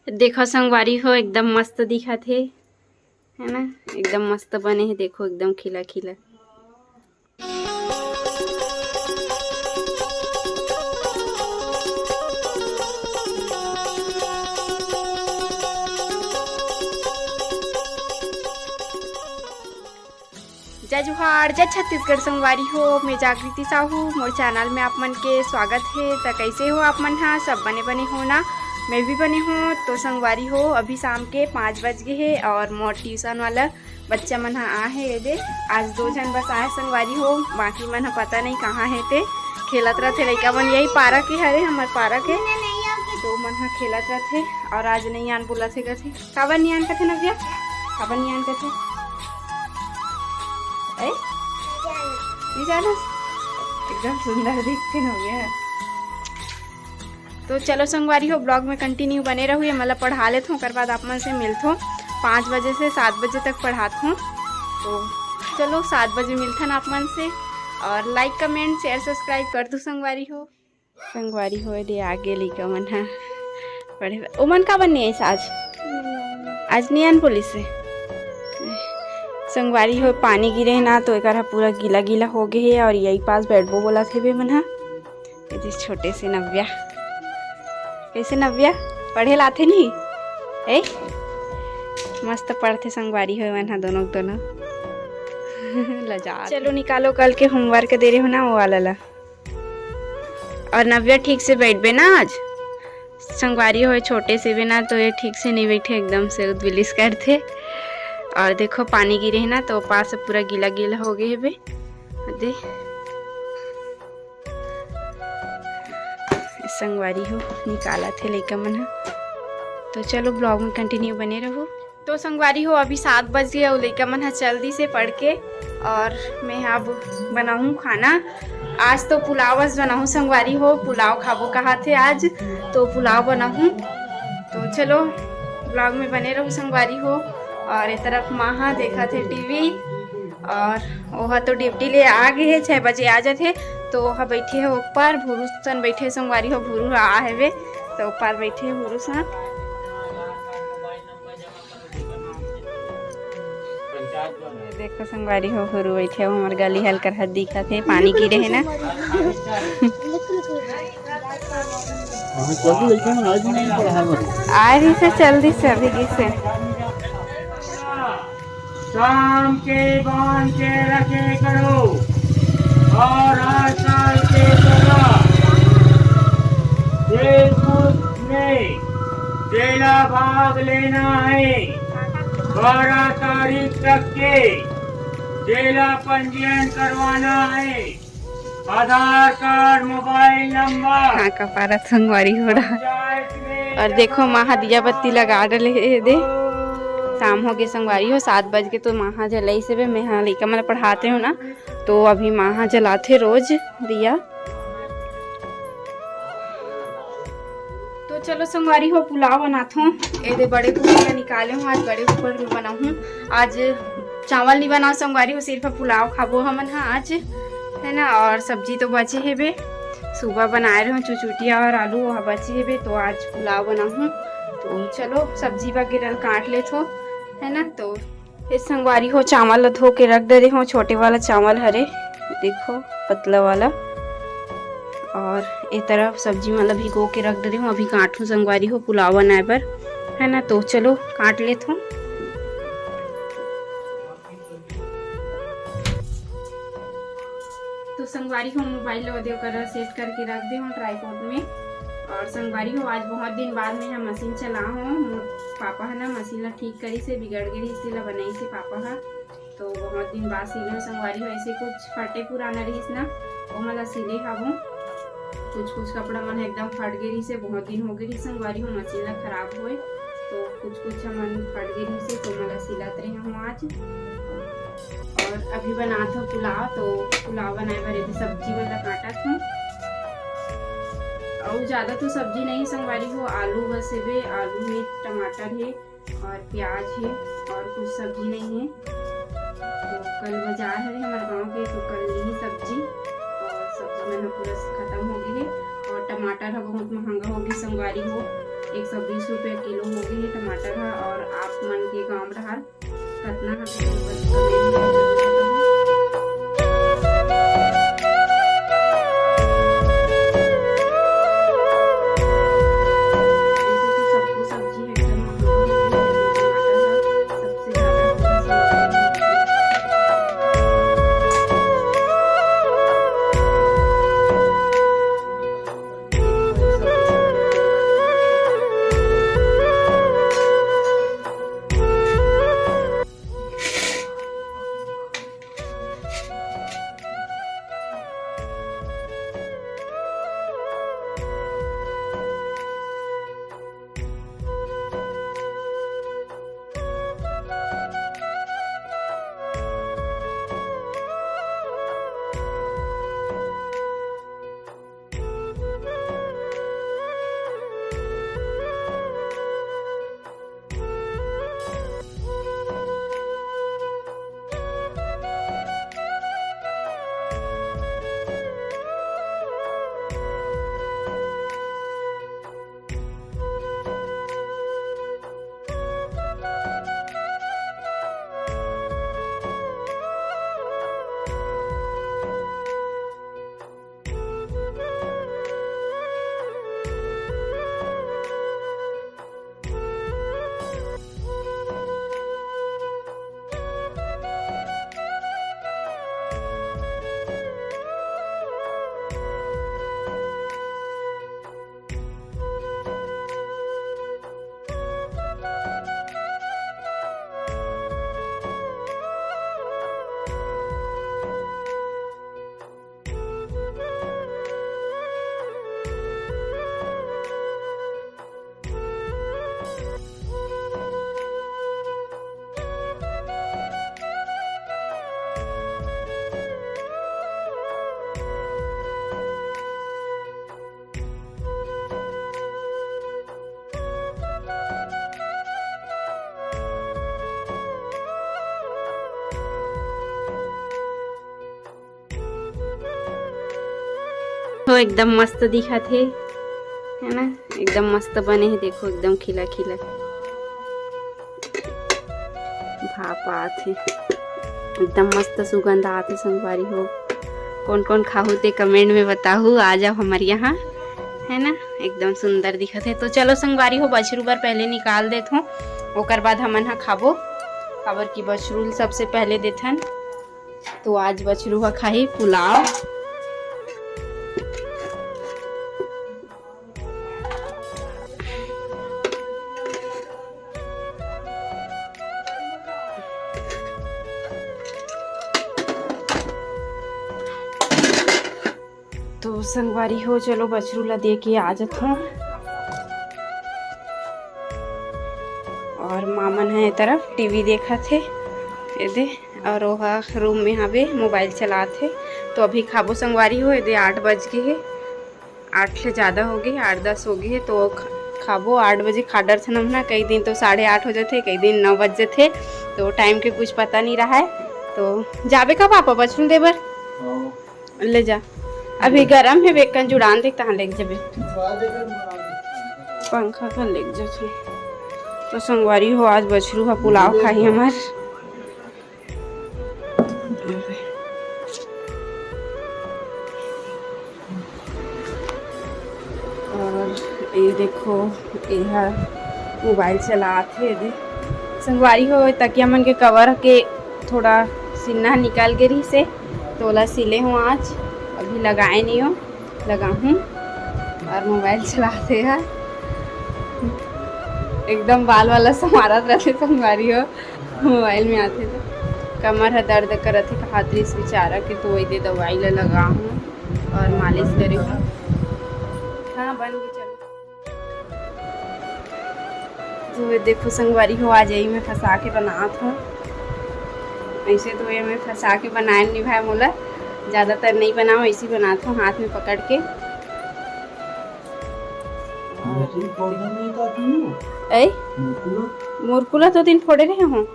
देखो संगवारी हो एकदम मस्त दिखत है ना। एकदम मस्त बने हैं, देखो एकदम खिला खिला। जय जोहार, जय छत्तीसगढ़ संगवारी हो। मैं जागृति साहू, मोर चैनल में आप मन के स्वागत है। तो कैसे हो आप मन? हाँ, सब बने बने हो ना? मैं भी बने हूँ। तो संगवारी हो अभी शाम के 5 बज गए है और मोर ट्यूशन वाला बच्चा मन आ है। ये आज 2 जन बस आए संगवारी हो, बाकी मन पता नहीं कहाँ है। ते खेलत रहते लड़का मन, यही पार्क के हरे हमार पार्क है। तो मन खेलत रहते और आज नहीं आन बोला थे कथे काबर नहीं आन कथे नव्या, काबर नहीं आन कथे एकदम सुंदर दिखते हो गया। तो चलो संगवारी हो ब्लॉग में कंटिन्यू बने रहो। मतलब पढ़ा लेते ओकर बाद आप मन से मिलते हो। 5 बजे से 7 बजे तक पढ़ाते हूँ। तो चलो 7 बजे मिलते हैं आप मन से। और लाइक कमेंट शेयर सब्सक्राइब कर दो संगवारी हो। संगवारी हो दे आगे लिखा मन है पढ़े ओमन का बननी है आज नहीं आन पुलिस से संगवारी हो। पानी गिरे है ना तो एक पूरा गीला गीला हो गए है। और यही पास बैठबो बोला थे बे मन हा। छोटे से नव्या, कैसे नव्या पढ़े लाथे नहीं ए मस्त पढ़ते संगवारी हो मन हा दोनों लजा। चलो निकालो कल के होमवर्क दे रहे हो ना वो वाला ला। और नव्या ठीक से बैठ बे ना आज। संगवारी हो छोटे से भी ना तो ये ठीक से नहीं बैठे, एकदम से उद्विलिस करते। और देखो पानी गिरे है ना तो पास पूरा गीला गीला हो गए है बे। दे संगवारी हो निकाला थे लड़का मन। तो चलो ब्लॉग में कंटिन्यू बने रहो। तो संगवारी हो अभी 7 बज गए और लड़का मन जल्दी से पढ़ के और मैं अब बनाऊँ खाना। आज तो पुलाव बस बनाऊँ संगवारी हो। पुलाव खाबो कहा थे आज, तो पुलाव बनाऊँ। तो चलो ब्लॉग में बने रहो संगवारी हो। और एक तरफ माँ देखा थे टीवी और वह तो ड्यूटी ले आ गए है, 6 बजे आ जाते। तो वह बैठे है ऊपर भूरुसन बैठे संगवारी हो। भूरू आ है वे तो ऊपर बैठे भूरुसन। देखो संगवारी हो भूरू बैठे हो। हमारे गली हल्कर हद दिखा थे, पानी गिरे है ना। आ रही से जल्दी से अभी से शाम के बांध के रखे करो और आज साल के खेलकूद में जिला भाग लेना है। 12 तारीख तक के जिला पंजीयन करवाना है। आधार कार्ड, मोबाइल नंबर। हाँ का पारा संगवारी हो रहा। और देखो माँ दिया बत्ती लगा डले दे। शाम हो गए संगवारी हो, 7 बज के। तो माँ जलाई से मैं हाँ लड़का मैंने पढ़ाते हो ना तो अभी माँ जलाते रोज दिया। तो चलो संगवारी हो पुलाव बनाता हूँ। ये बड़े कुकर निकाले हूँ, आज बड़े कुकर में बनाऊँ। आज चावल नहीं बनाओ संगवारी हो, सिर्फ पुलाव खाबो हमन हाँ आज, है ना। और सब्जी तो बचे है बे, सुबह बनाए रहे चुचुटिया और आलू वह बचे है बे। तो आज पुलाव बनाऊँ। तो चलो सब्जी वगैरह काट ले थो, है ना। तो इस संगवारी हो चावल धो के रख दे रही हूँ। छोटे वाला चावल हरे देखो पतला वाला। और एक तरफ सब्जी मतलब भिगो के रख दे रही हूँ। अभी काटूँ संगवारी हो पुलाव बनाए पर, है ना। तो चलो काट लेता हूँ। तो संगवारी हो मोबाइल कर सेट करके रख दे हूँ ट्राईपॉड में। और संगवारी हो आज बहुत दिन बाद में यहाँ मशीन चला हूँ। पापा है ना मशीन ला ठीक करी से बिगड़ गई इसी ला बनाई से पापा है। तो बहुत दिन बाद सिले संगवारी हो। ऐसे कुछ फटे पुराना रही ना वो मतलब सिले हूँ। कुछ कपड़ा मन एकदम फट गई से, बहुत दिन हो गई संगवारी हो मशीन ला खराब हुए। तो कुछ मन फट गई से तो मतलब सिलत रहे हूँ आज। और अभी बनाता हूँ पुलाव। तो पुलाव बनाए भरे सब्जी वाला काटा था और ज़्यादा तो सब्जी नहीं संगवारी हो। आलू बस है, आलू है, टमाटर है और प्याज है और कुछ सब्जी नहीं है। तो कल बाजार है हमारे गांव के, तो कल ली सब्जी और सब्जी मैंने पूरा खत्म हो गई है। और टमाटर है बहुत महंगा हो गई संगवारी हो। 120 रुपये किलो हो गई है टमाटर है। और आप मन के गाँव रहा कितना है तो बस कमेंट में जरूर बताओ। तो एकदम मस्त दिखा थे है ना, एकदम मस्त बने हैं। देखो एकदम खिला खिला भाप आते, एकदम मस्त सुगंध आते। संगवारी हो कौन कौन खाहू ते कमेंट में बताहू, आ जाओ हमारे यहाँ है ना, एकदम सुंदर दिखत है। तो चलो संगवारी हो बछरू बार पहले निकाल देत हूँ, ओकर बाद हमन हा खाबो। काबर की बछरू सबसे पहले देथन, तो आज बछरू हा खाही पुलाव। तो संगवारी हो चलो बछरू ला दे के आ जात हूँ। और मामन है तरफ टीवी देखा थे ये दे, और वह रूम में हवे मोबाइल चला थे। तो अभी खाबो संगवारी हो, ये दे 8 बज गए है, 8 से ज़्यादा हो गई, 8-10 हो गई है। तो खाबो 8 बजे खा डर थे ना, कई दिन तो 8:30 हो जाते, कई दिन 9 बज जाते, तो टाइम के कुछ पता नहीं रहा है। तो जाबे का पापा बछरू दे बर ले जा, अभी गरम है, बेकन जुड़ान देख तहाँ लेके जाबे, पंखा का लेके जा। तो संगवारी हो आज बछरू का पुलाव खाई हमार। और ये देखो यह मोबाइल चलाते दे संगवारी हो, तकिया मन के कवर के थोड़ा सिन्ना निकाल के रही से, तो ओला सिले हूँ आज, अभी लगाए नहीं हो, लगा हूँ। और मोबाइल चलाते हैं, एकदम बाल वाला समारत रहते संगवारी हो, मोबाइल में आते तो कमर है दर्द करत है, हाथ इस बेचारा के, तो वही दे दवाई ला लगा हूँ और मालिश करे हूँ। हाँ बन गई, चलो। तो देखो संगवारी हो आज यही में फंसा के बनात हूँ, ऐसे तो ये मैं फंसा के बनाए नहीं भाई, मोला ज़्यादातर नहीं बनाओ, ऐसे बनाता हूँ हाथ में पकड़ के। मुरकुला तो दिन फोड़े रहे हूँ।